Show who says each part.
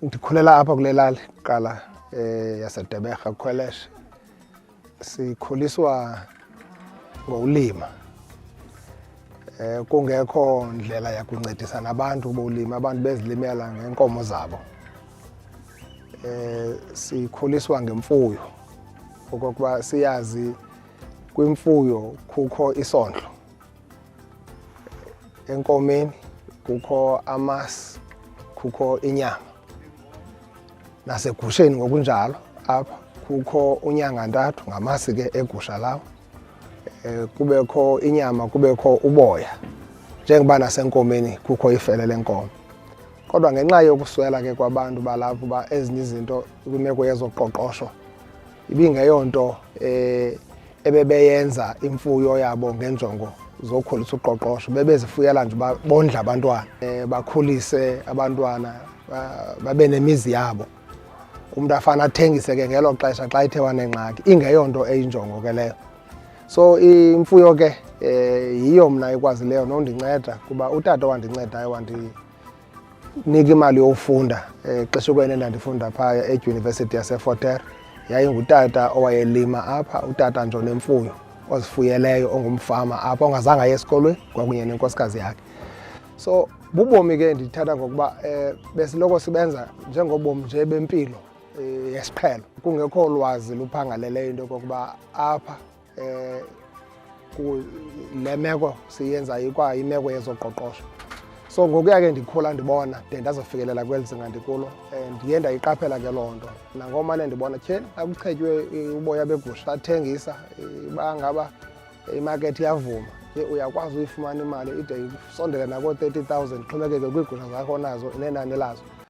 Speaker 1: Ndikhulela apha kule lali kuqala yaseDeberha Khweleshe. Sikhuliswa ngolima. Kungekho ndlela yakuncedisa nabantu bolima, abantu bezilimela ngeenkomo zabo. Sikhuliswa ngemfuyo. Okokuba siyazi kwimfuyo kukho isondlo. Enkomeni kukho amasi, kukho inyama. Nasegusheni ngokunjalo apha kukho unyangantathu ngamasi ke egusha lawo. Kubekho inyama, kubekho uboya. Njengoba nasenkomeni kukho ifele lenkomo. Kodwa ngenxa yokuswela ke kwabantu balapha uba ezinye izinto kwimeko yezoqoqosho ibingeyonto ebebeyenza imfuyo yabo ngenjongo zokhulisa uqoqosho, bebezifuyela nje uba bondle abantwana, bakhulise abantwana, babe nemizi yabo. Umuntu afana athengise ke ngelo xesha xa ithe wanengxaki, ingeyonto eyinjongo ke leyo. So imfuyo ke yiyo mna ikwazileyo nondinceda, kuba utata wandinceda wandinika imali yofunda xeshukweni endandifunda phaya edyunivesithi yaseFort Hare. Yayingutata owayelima apha, utata nje onemfuyo ozifuyeleyo, ongumfama apha, ongazange aye esikolweni kwakunye nenkosikazi yakhe. So bubomi ke ndithatha ngokuba besiloko sibenza njengobomi nje bempilo yesiqhelo. Kungekho lwazi luphangaleleyo into yokokuba apha le meko siyenzayo ikwayimeko yezoqoqosho. So ngokuya ke ndikhula ndibona de ndazofikelela kweli zinga ndikulo, ndiye ndayiqaphela ke loo nto. Nangomane ndibona tyheni akuchetywe uboya begusha athengisa, bangaba imakethi iyavuma, uyakwazi uyifumana imali ide isondele nako-30,000, xhomekeke kwiigusha zakho nazo nenani lazo.